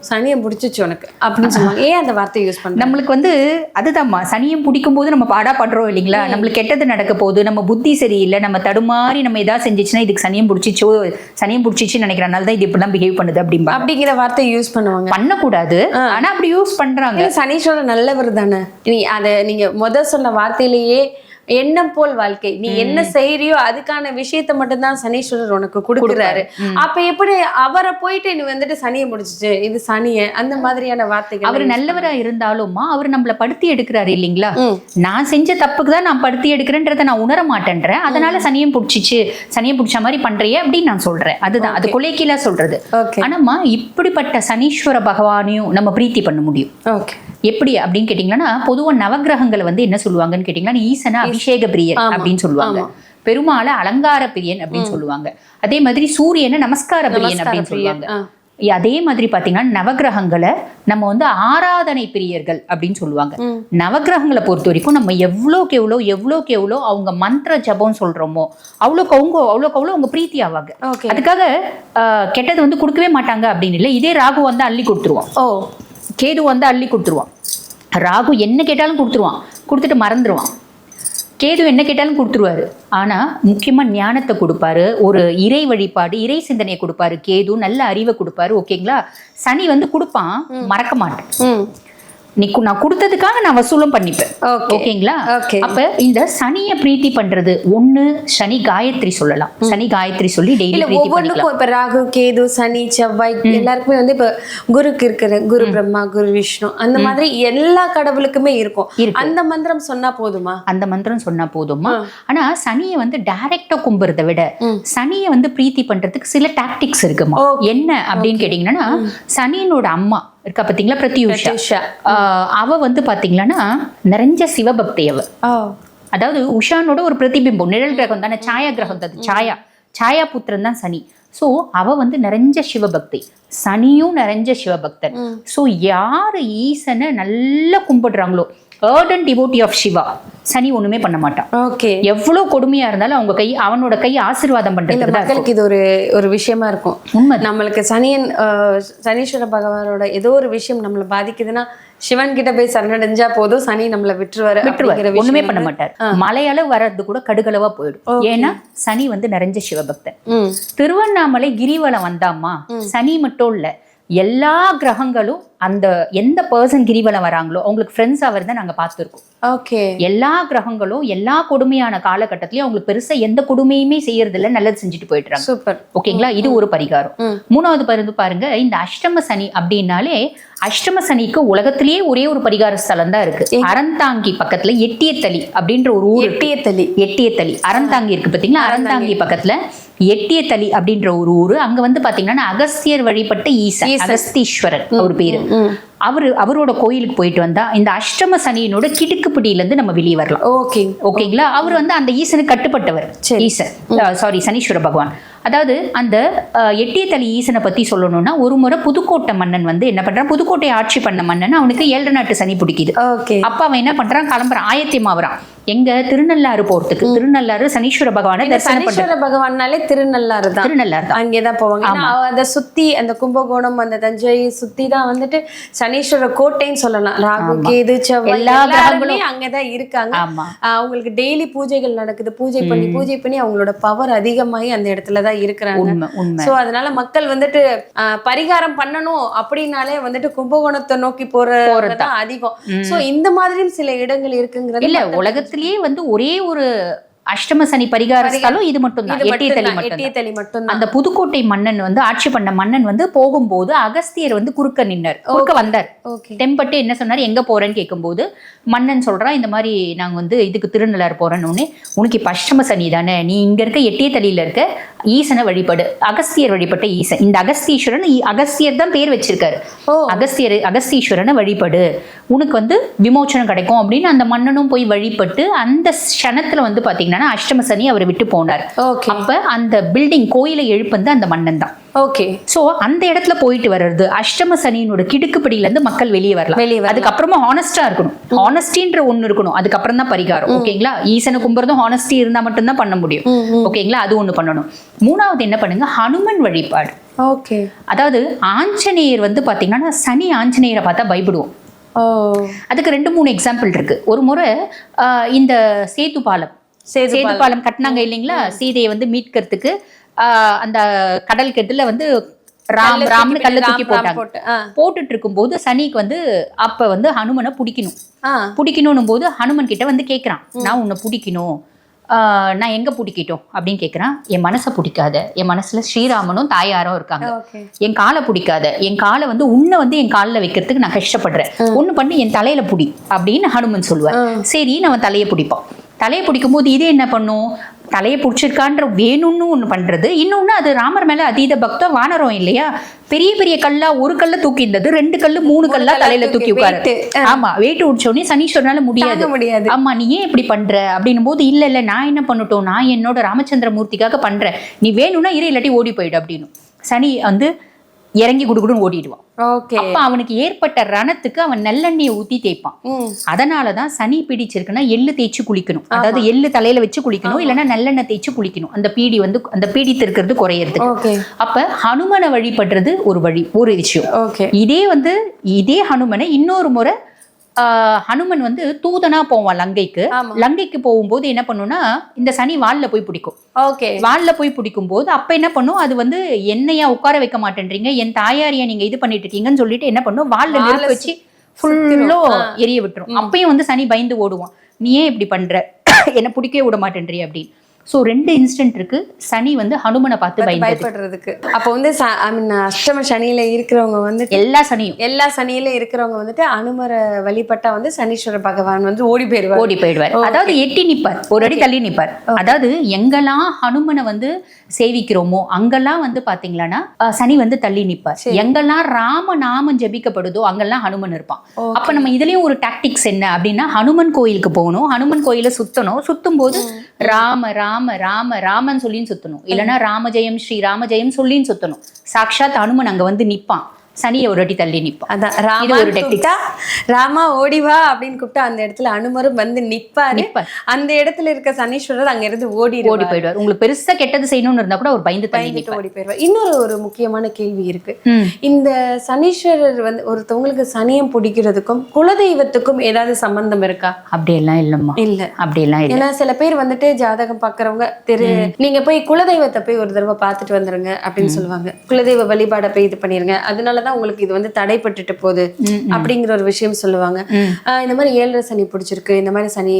சனியை பிடிச்சிச்சு உனக்கு அப்படின்னு சொல்லுவாங்க. ஏன் அந்த வார்த்தையை யூஸ் பண்ண? நம்மளுக்கு வந்து அதுதான்மா, சனியும் பிடிக்கும் போது நம்ம பாடா பண்றோம் இல்லைங்களா, நம்மளுக்கு கெட்டது நடக்க போகுது, நம்ம புத்தி சரியில்லை, நம்ம தடுமாறி நம்ம ஏதாவது செஞ்சிச்சுன்னா இதுக்கு சனியும் பிடிச்சிச்சுன்னு நினைக்கிறனால தான் இது இப்படிலாம் பிஹேவ் பண்ணுது அப்படிங்கிற வார்த்தையை யூஸ் பண்ணுவாங்க. பண்ணக்கூடாது, ஆனா அப்படி யூஸ் பண்றாங்க. சனீஸ்வரன் நல்லவர் தானே. நீங்க சொன்ன வார்த்தையிலேயே எண்ணம் போல் வாழ்க்கை, நீ என்ன செய்யறியோ அதுக்கான விஷயத்த மட்டும்தான் சனீஸ்வரர் உனக்கு கொடுக்குறாரு. அப்ப எப்படி அவரை போயிட்டு நீ வந்துட்டு சனியை முடிச்சிச்சு இது சனிய அந்த மாதிரியான வார்த்தைகள்? அவர் நல்லவரா இருந்தாலும்மா அவர் நம்மள படுத்தி எடுக்கிறாரு இல்லைங்களா. நான் செஞ்ச தப்புக்கு தான் நான் படுத்தி எடுக்கிறேன்றதை நான் உணர மாட்டேன்றேன். அதனால சனியை பிடிச்ச மாதிரி பண்றியே அப்படின்னு நான் சொல்றேன். அதுதான் அது கொலைக்கீழா சொல்றது. ஆனாமா இப்படிப்பட்ட சனீஸ்வர பகவானையும் நம்ம பிரீத்தி பண்ண முடியும். எப்படி அப்படின்னு கேட்டீங்கன்னா, பொதுவா நவகிரகங்களை வந்து என்ன சொல்லுவாங்கன்னு கேட்டீங்கன்னா, ஈசனை அபிஷேக பிரியன் அப்படின்னு சொல்லுவாங்க, பெருமாளை அலங்கார பிரியன் அப்படின்னு சொல்லுவாங்க, அதே மாதிரி சூரியனை நமஸ்கார பிரியன் அப்படின்னு சொல்லுவாங்க. அதே மாதிரி பாத்தீங்கன்னா நவகிரகங்களை நம்ம வந்து ஆராதனை பிரியர்கள் அப்படின்னு சொல்லுவாங்க. நவகிரகங்களை பொறுத்த வரைக்கும் நம்ம எவ்வளோக்கு எவ்வளோ அவங்க மந்திர ஜபம் சொல்றோமோ அவ்வளோக்கு அவங்க பிரீத்தி ஆவாங்க. அதுக்காக கெட்டது வந்து கொடுக்கவே மாட்டாங்க அப்படின்னு இல்லை. இதே ராகு வந்து அள்ளி கொடுத்துருவான், கேது வந்து அள்ளி கொடுத்துருவான். ராகு என்ன கேட்டாலும் கொடுத்துருவான், கொடுத்துட்டு மறந்துடுவான். கேது என்ன கேட்டாலும் கொடுத்துருவாரு, ஆனா முக்கியமா ஞானத்தை கொடுப்பாரு, ஒரு இறை வழிபாடு இறை சிந்தனையை கொடுப்பாரு. கேது நல்ல அறிவை கொடுப்பாரு. ஓகேங்களா. சனி வந்து கொடுப்பான், மறக்க மாட்டேன். நான் கொடுத்ததுக்காக நான் வசூலும் பண்ணிப்பேன். ஓகேங்களா. அப்ப இந்த சனியை பிரீத்தி பண்றது ஒண்ணு, சனி காயத்ரி சொல்லலாம். சனி காயத்ரி சொல்லி டெய்லி ஒவ்வொன்றுக்கும் இப்ப ராகு கேது சனி செவ்வாய் எல்லாருக்குமே வந்து இப்ப குருக்கு இருக்கிற குரு பிரம்மா குரு விஷ்ணு அந்த மாதிரி எல்லா கடவுளுக்குமே இருக்கும். அந்த மந்திரம் சொன்னா போதுமா? ஆனா சனியை வந்து டைரக்டா கும்புறதை விட சனியை வந்து பிரீத்தி பண்றதுக்கு சில டாக்டிக்ஸ் இருக்குமா. என்ன அப்படின்னு கேட்டீங்கன்னா, சனியினோட அம்மா இருக்கா பாத்தீங்களா, பிரத்யூஷா, அவ வந்து பாத்தீங்கன்னா நிறைஞ்ச சிவபக்தி. அவ அதாவது உஷானோட ஒரு பிரதிபிம்பம், நிழல் கிரகம் தானே, சாயா கிரகம் தான், சாயா புத்திரன் தான் சனி. சோ அவ வந்து நிறைஞ்ச சிவபக்தி, சனியும் நிறைஞ்ச சிவபக்தன். சோ யாரு ஈசனை நல்லா கும்பிடுறாங்களோ, ardent devotee of சிவா, சனி ஒண்ணுமே பண்ண மாட்டான். எவ்வளவு கொடுமையா இருந்தாலும் அவங்க அவனோட கை ஆசீர்வாதம் பண்றது மக்களுக்கு இது ஒரு விஷயமா இருக்கும். உண்மை. நம்மளுக்கு சனீஸ்வர பகவானோட ஏதோ ஒரு விஷயம் நம்மளை பாதிக்குதுன்னா சிவன் கிட்ட போய் சரணடைஞ்சா போதும், சனி நம்மளை விட்டுருவாரு, ஒண்ணுமே பண்ண மாட்டார். மலையளவு வர்றது கூட கடுகளவா போயிடும். ஏன்னா சனி வந்து நிறைஞ்ச சிவபக்தன். திருவண்ணாமலை கிரிவலம் வந்தாமா, சனி மட்டும் இல்ல எல்லா கிரகங்களும் அந்த எந்த பர்சன் கிரிவலம் வராங்களோ அவங்களுக்கு ஃப்ரெண்ட்ஸா வருதான் நாங்க பார்த்துருக்கோம். எல்லா கிரகங்களும் எல்லா கொடுமையான காலகட்டத்திலயும் அவங்களுக்கு பெருசா எந்த கொடுமையுமே செய்யறது இல்ல, நல்லது செஞ்சுட்டு போயிட்டுறாங்க. சூப்பர். ஓகேங்களா. இது ஒரு பரிகாரம். மூணாவது பாருங்க, இந்த அஷ்டம சனி அப்படின்னாலே அஷ்டம சனிக்கு உலகத்திலேயே ஒரே ஒரு பரிகார ஸ்தலம் தான் இருக்கு. அறந்தாங்கி பக்கத்துல எட்டியத்தளி அப்படின்ற ஒரு ஊர். எட்டியத்தளி அறந்தாங்கி இருக்கு பாத்தீங்களா. அறந்தாங்கி பக்கத்துல எட்டியத்தளி அப்படின்ற ஒரு ஊரு. அங்க வந்து பாத்தீங்கன்னா அகஸ்தியர் வழிபட்ட ஈசன் அகஸ்தீஸ்வரர் அவர் பேரு. அவரோட கோயிலுக்கு போயிட்டு வந்தா இந்த அஷ்டம சனியினோட கிடுக்குப்பிடியில இருந்து நம்ம வெளியே வரலாம். ஓகேங்களா. அவர் வந்து அந்த ஈசனுக்கு கட்டுப்பட்டவர். ஈசன் சனீஸ்வர பகவான். அதாவது அந்த எட்டிய தளி ஈசனை பத்தி சொல்லணும்னா, ஒரு முறை புதுக்கோட்டை மன்னன் வந்து என்ன பண்றான், புதுக்கோட்டையை ஆட்சி பண்ண மன்னன் அவனுக்கு 7 நாட்டு சனி பிடிக்குது. அப்ப அவன் என்ன பண்றான், கிளம்புறான், ஆயத்தியமாவறான் எங்க திருநள்ளாறு போறதுக்கு. திருநள்ளாறு சனீஸ்வர பகவானை தரிசனம் பண்றான். சனீஸ்வர பகவான்னாலே திருநள்ளாறு தான். திருநள்ளாறு தான் அங்கேதான் போவாங்க. அதை சுத்தி அந்த கும்பகோணம் அந்த தஞ்சை சுத்தி தான் வந்துட்டு சனீஸ்வர கோட்டைன்னு சொல்லலாம். ராகு கேது செவ்வாய் எல்லாருமே அங்கதான் இருக்காங்க. அவங்களுக்கு டெய்லி பூஜைகள் நடக்குது. பூஜை பண்ணி அவங்களோட பவர் அதிகமாகி அந்த இடத்துலதான் இருக்கிறாங்க. சோ அதனால மக்கள் வந்துட்டு பரிகாரம் பண்ணணும் அப்படின்னாலே வந்துட்டு கும்பகோணத்தை நோக்கி போறதுதான் அதிகம். சோ இந்த மாதிரியும் சில இடங்கள் இருக்குங்கிறது இல்ல. உலகத்திலேயே வந்து ஒரே ஒரு அஷ்டம சனி பரிகார ஸ்தலம் இது மட்டும் தான், எட்டிய தளி மட்டும். அந்த புதுக்கோட்டை மன்னன் வந்து ஆட்சி பண்ண மன்னன் வந்து போகும்போது அகஸ்தியர் வந்து குறுக்க வந்தார். தெம்பட்டு என்ன சொன்னார், எங்க போறேன்னு கேட்கும்போது மன்னன் சொல்றான், இந்த மாதிரி நாங்க வந்து இதுக்கு திருநள்ளாறு போறேன்னு. உனக்கு இப்ப அஷ்டம சனி தானே, நீ இங்க இருக்க எட்டிய தளியில இருக்க ஈசனை வழிபடு. அகஸ்தியர் வழிபட்ட ஈசன், இந்த அகஸ்தீஸ்வரன், அகஸ்தியர் தான் பேர் வச்சிருக்காரு. அகஸ்தீஸ்வரனை வழிபடு, உனக்கு வந்து விமோச்சனம் கிடைக்கும் அப்படின்னு அந்த மன்னனும் போய் வழிபட்டு அந்த க்ஷணத்துல வந்து பாத்தீங்கன்னா அஷ்டம சனி அவரை விட்டு போனார். அப்ப அந்த பில்டிங் கோயிலை எழுப்பந்து அந்த மன்னன் தான். சோ அந்த இடத்துல போயிட்டு வர்றது அஷ்டம சனியினோட கிடுக்குப்படியில இருந்து மக்கள் வெளியே வரலாம். அதுக்கப்புறமா ஹானஸ்டா இருக்கணும். ஹானஸ்டின்ற ஒண்ணு இருக்கணும், அதுக்கப்புறம் தான் பரிகாரம். ஓகேங்களா? ஈசனை கும்புறதும் ஹானஸ்டி இருந்தா மட்டும்தான் பண்ண முடியும். ஓகேங்களா? அது ஒண்ணு பண்ணணும். மூணாவது என்ன பண்ணுங்க, ஹனுமன் வழிபாடு. அதாவது ஆஞ்சநேயர் வந்து பாத்தீங்கன்னா சனி ஆஞ்சநேயரை பார்த்தா பயப்படுவோம். அதுக்கு 2-3 எக்ஸாம்பிள் இருக்கு. ஒரு முறை இந்த சேது பாலம் கட்டினாங்க இல்லைங்களா, சீதையை வந்து மீட்கிறதுக்கு. அந்த கடல் கெட்டுல வந்து ராம்னு கல்ல தூக்கி போட்டுட்டு இருக்கும் போது சனிக்கு வந்து அப்ப வந்து ஹனுமனை பிடிக்கணும் போது ஹனுமன் கிட்ட வந்து கேக்குறான், நான் உன்னை பிடிக்கணும், நான் எங்க பிடிக்கிட்டோம் அப்படின்னு கேக்குறான். என் மனசை பிடிக்காத, என் மனசுல ஸ்ரீராமனும் தாயாரும் இருக்காங்க, என் காலை பிடிக்காத, என் காலை வந்து உன்னை வந்து என் காலில் வைக்கிறதுக்கு நான் கஷ்டப்படுறேன், ஒண்ணு பண்ணி என் தலையில பிடி அப்படின்னு ஹனுமன் சொல்லுவார். சரி, அவன் தலையை பிடிப்பான். தலையை பிடிக்கும் போது இதே என்ன பண்ணும், தலையை பிடிச்சிருக்கான்ற வேணும்னு ஒண்ணு பண்றது. இன்னொன்னு, அது ராமர் மேல அதீத பக்தம், வானரம் இல்லையா, பெரிய பெரிய கல்லா, ஒரு கல்ல தூக்கி இருந்தது 2 கல்லு 3 கல்லா தலையில தூக்கி உட்காரு. ஆமா, வெயிட் உடிச்சோடனே சனீஸ்வரனால முடியாது. ஆமா, நீ ஏன் இப்படி பண்ற அப்படின்னும் போது, இல்ல நான் என்ன பண்ணட்டும், நான் என்னோட ராமச்சந்திர மூர்த்திக்காக பண்றேன், நீ வேணும்னா இரு, இல்லாட்டி ஓடி போயிடு அப்படின்னு சனி வந்து இறங்கி குடுகுடுன்னு ஓடிடுவான். அப்ப அவனுக்கு ஏற்பட்ட ரணத்துக்கு அவன் நல்லெண்ணெயை ஊத்தி தேய்ப்பான். அதனாலதான் சனி பிடிச்சிருக்குன்னா எள்ளு தேய்ச்சி குளிக்கணும். அதாவது எள்ளு தலையில வச்சு குளிக்கணும், இல்லைன்னா நல்லெண்ணெய் தேய்ச்சி குளிக்கணும். அந்த பீடி வந்து அந்த பீடித்து இருக்கிறது குறையறதுக்கு. அப்ப ஹனுமனை வழிபடுறது ஒரு விஷயம். இதே ஹனுமனை இன்னொரு முறை ஹனுமன் வந்து தூதனா போவான் லங்கைக்கு போகும்போது என்ன பண்ணும்னா, இந்த சனி வால்ல போய் பிடிக்கும். வால்ல போய் பிடிக்கும் போது அப்ப என்ன பண்ணும், அது வந்து என்னையா உட்கார வைக்க மாட்டேன்றீங்க, என் தாயாரியா நீங்க இது பண்ணிட்டு இருக்கீங்கன்னு சொல்லிட்டு என்ன பண்ணும், வால்ல நெருப்பு வச்சு ஃபுல்லோ எரிய விட்டுரும். அப்பயும் வந்து சனி பயந்து ஓடுவான், நீ ஏன் இப்படி பண்ற, என்ன பிடிக்கவே விட மாட்டேன்றீ அப்படின்னு. சோ 2 இன்ஸ்டன்ட் இருக்கு சனி வந்து ஹனுமனை பார்த்து பயப்படுறதுக்கு. அப்ப வந்து அஷ்டம சனியில இருக்கிறவங்க வந்து எல்லா சனியில இருக்கிறவங்க வந்துட்டு அனுமரை வழிபட்டா வந்து சனீஸ்வர பகவான் வந்து ஓடி போயிடுவார். அதாவது எட்டி நிப்பார், ஒரு அடி தள்ளி நிப்பார். அதாவது எங்கெல்லாம் ஹனுமனை வந்து சேவிக்கிறோமோ அங்கெல்லாம் வந்து பாத்தீங்கன்னா சனி வந்து தள்ளி நிப்பார். எங்கெல்லாம் ராம நாமம் ஜபிக்கப்படுதோ அங்கெல்லாம் ஹனுமன் இருப்பான். அப்ப நம்ம இதுலயும் ஒரு டாக்டிக்ஸ் என்ன அப்படின்னா, ஹனுமன் கோயிலுக்கு போகணும், ஹனுமன் கோயில சுத்தும் போது ராமன் சொல்லின்னு சுத்தணும், இல்லைன்னா ராமஜெயம் ஸ்ரீ ராமஜெயம் சொல்லின்னு சுத்தணும். சாக்ஷாத் ஹனுமன் அங்க வந்து நிப்பான், சனியை ஒரு அடி தள்ளி நிப்பான். அதான் ராமா ஓடிவா அப்படின்னு கூப்பிட்டா அந்த இடத்துல அனுமரும் வந்து நிப்பாரு. அந்த இடத்துல இருக்க சனீஸ்வரர் அங்க இருந்து ஓடி போயிடுவார். உங்களுக்கு பெருசா கெட்டது செய்யணும்னு இருந்தா கூட ஒரு பயந்து ஓடி போயிடுவார். இன்னொரு முக்கியமான கேள்வி இருக்கு, இந்த சனீஸ்வரர் வந்து ஒருத்தவங்களுக்கு சனியம் பிடிக்கிறதுக்கும் குலதெய்வத்துக்கும் ஏதாவது சம்பந்தம் இருக்கா? அப்படியெல்லாம் இல்லம்மா, இல்ல அப்படியெல்லாம் இல்லை. ஏன்னா சில பேர் வந்துட்டு ஜாதகம் பாக்குறவங்க நீங்க போய் குலதெய்வத்தை போய் ஒரு தடவை பார்த்துட்டு வந்துருங்க அப்படின்னு சொல்லுவாங்க. குலதெய்வ வழிபாட போய் இது பண்ணிருங்க, அதனால தான் உங்களுக்கு இது வந்து தடைப்பட்டுட்டு போகுது அப்படிங்கிற ஒரு விஷயம் சொல்லுவாங்க. இந்த மாதிரி 7 சனி பிடிச்சிருக்கு, இந்த மாதிரி சனி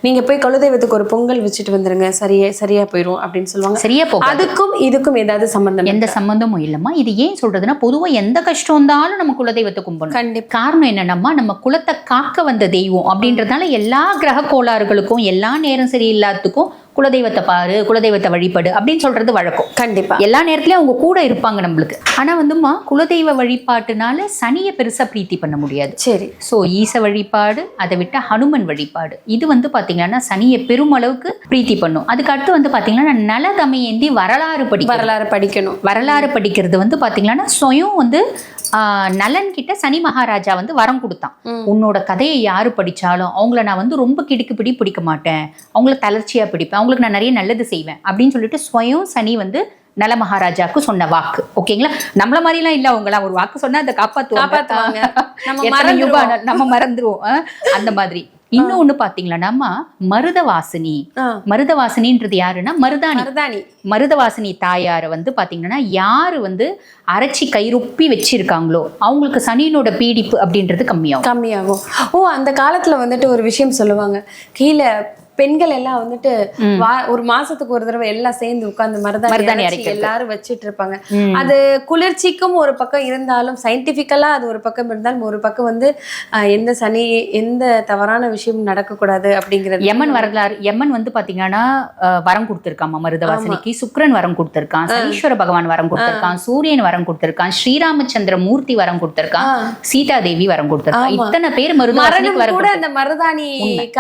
நீங்க போய் குலதெய்வத்துக்கு ஒரு பொங்கல் வச்சுட்டு வந்துருங்க, சரியா போயிடும் அப்படின்னு சொல்லுவாங்க. சரியா போகும். அதுக்கும் இதுக்கும் ஏதாவது சம்பந்தம்? எந்த சம்பந்தமும் இல்லம்மா. இது ஏன் சொல்றதுன்னா, பொதுவா எந்த கஷ்டம் இருந்தாலும் நம்ம குலதெய்வத்தை கும்பிடணும். கண்டிப்பா. காரணம் என்னன்னா, நம்ம குலத்தை காக்க வந்த தெய்வம் அப்படின்றதுனால எல்லா கிரக கோளாறுகளுக்கும் எல்லா நேரம் சரியில்லாததுக்கும் குலதெய்வத்தை பாரு, குலதெய்வத்தை வழிபடு அப்படின்னு சொல்றது வழக்கம். கண்டிப்பா எல்லா நேரத்துலயும் அவங்க கூட இருப்பாங்க நம்மளுக்கு. ஆனா வந்துமா குலதெய்வ வழிபாட்டுனால சனியை பெருசா பிரீத்தி பண்ண முடியாது. சரி. ஸோ ஈச வழிபாடு, அதை விட்ட ஹனுமன் வழிபாடு, இது வந்து பாத்தீங்கன்னா சனியை பெருமளவுக்கு பிரீத்தி பண்ணும். அதுக்கு அடுத்து வந்து பாத்தீங்கன்னா நலதமயந்தி வரலாறு படிக்கணும். வரலாறு படிக்கிறது வந்து பாத்தீங்கன்னா சுயம் வந்து நலன் கிட்ட சனி மகாராஜா வந்து வரம் கொடுத்தான். உன்னோட கதையை யாரு படிச்சாலும் அவங்கள நான் வந்து ரொம்ப கிடுக்குப்பிடி பிடிக்க மாட்டேன், அவங்கள தளர்ச்சியா பிடிப்பேன், அவங்களுக்கு நான் நிறைய நல்லது செய்வேன் அப்படின்னு சொல்லிட்டு ஸ்வயம் சனி வந்து நல மகாராஜாவுக்கு சொன்ன வாக்கு. ஓகேங்களா? நம்மள மாதிரி எல்லாம் இல்ல, அவங்க ஒரு வாக்கு சொன்னா அதை காப்பாத்துவாங்க, நம்ம மறந்துருவோம் அந்த மாதிரி. இன்னொன்னு பாத்தீங்களா, நம்ம மருதவாசினின்றது யாருன்னா மருதவாசினி தாயார வந்து பாத்தீங்கன்னா யாரு வந்து அரைச்சி கைருப்பி வச்சிருக்காங்களோ அவங்களுக்கு சனியினோட பீடிப்பு அப்படின்றது கம்மியாகும். ஓ, அந்த காலத்துல வந்துட்டு ஒரு விஷயம் சொல்லுவாங்க, கீழே பெண்கள் எல்லாம் வந்துட்டு ஒரு மாசத்துக்கு ஒரு தடவை எல்லாம் சேர்ந்து உட்கார்ந்து மருதாணி எல்லாரும் வச்சிட்டு இருப்பாங்க. அது குளிர்ச்சிக்கும் ஒரு பக்கம் இருந்தாலும், சயின்டிபிக்கலா அது ஒரு பக்கம் இருந்தாலும், ஒரு பக்கம் வந்து எந்த தவறான விஷயம் நடக்கக்கூடாது அப்படிங்கிறது. யமன் வந்து பாத்தீங்கன்னா வரம் கொடுத்திருக்காமா மருதவாசினிக்கு. சுக்கிரன் வரம் கொடுத்திருக்கான், சனீஸ்வர பகவான் வரம் கொடுத்திருக்கான், சூரியன் வரம் கொடுத்திருக்கான், ஸ்ரீராமச்சந்திர மூர்த்தி வரம் கொடுத்திருக்கான், சீதா தேவி வரம் கொடுத்திருக்கான். இத்தனை பேர் மருதவாசினிக்கு வரம் கூட அந்த மருதாணி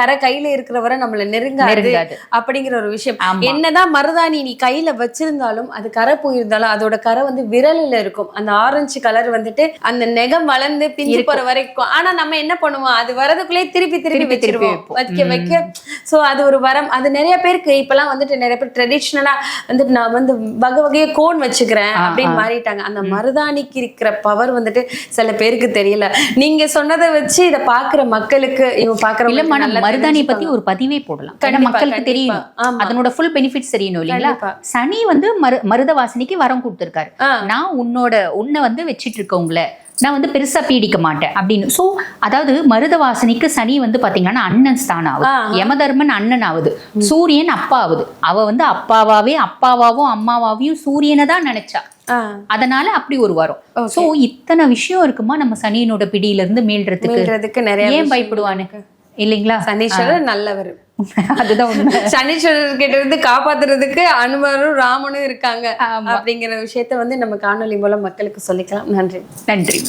கரை கையில இருக்கிறவரை நம்மள நெருங்காது அப்படிங்கிற ஒரு விஷயம். என்னதான் மருதாணி நீ கையில வச்சிருந்தாலும் அது கரை போயிருந்தாலும் அதோட கரை வந்து விரலில் இருக்கும். அந்த ஆரஞ்சு கலர் வந்துட்டு அந்த நெகம் வளர்ந்து பிஞ்சு போற வரைக்கும். ஆனா நம்ம என்ன பண்ணுவோம், அது வரதுக்குள்ளே திருப்பி வச்சிருவோம் வைக்க. சோ அது ஒரு வரம். அது நிறைய பேருக்கு இப்பெல்லாம் வந்துட்டு நிறைய பேர் ட்ரெடிஷ்னலா வந்துட்டு நான் வந்து வகையா கோன் வச்சுக்கிறேன் அப்படின்னு மாறிட்டாங்க. அந்த மருதாணிக்கு இருக்கிற பவர் வந்துட்டு சில பேருக்கு தெரியல. நீங்க சொன்னதை வச்சு இதை பாக்குற மக்களுக்கு மருதாணி பத்தி ஒரு பதிவே போடலாம். மக்களுக்கு தெரியும், அதனோட ஃபுல் பெனிஃபிட்ஸ் தெரியணும் இல்லைங்களா? சனி வந்து மருதவாசினிக்கு வரம் கொடுத்திருக்காரு, நான் உன்னை வந்து வச்சிட்டு இருக்கவங்கள நான் வந்து பெருசா பீடிக்க மாட்டேன் அப்படின்னு. சோ அதாவது மருதவாசினிக்கு சனி வந்து பாத்தீங்கன்னா அண்ணன் ஸ்தானம் ஆகுது, யமதர்மன் அண்ணன் ஆகுது, சூரியன் அப்பா ஆகுது. அவ வந்து அப்பாவாவும் அம்மாவாவையும் சூரியனை தான் நினைச்சா, அதனால அப்படி ஒரு வரும். சோ இத்தனை விஷயம் இருக்குமா நம்ம சனியினோட பிடியில இருந்து மீள்றதுக்கு நிறைய. ஏன் பயப்படுவானு இல்லைங்களா? சனீஸ்வரர் நல்லவர், அதுதான் உண்மை. சனீஸ்வரர் கிட்ட இருந்து காப்பாத்துறதுக்கு அனுமரும் ராமனும் இருக்காங்க அப்படிங்கிற விஷயத்த வந்து நம்ம காணொலி மூலம் மக்களுக்கு சொல்லிக்கலாம். நன்றி.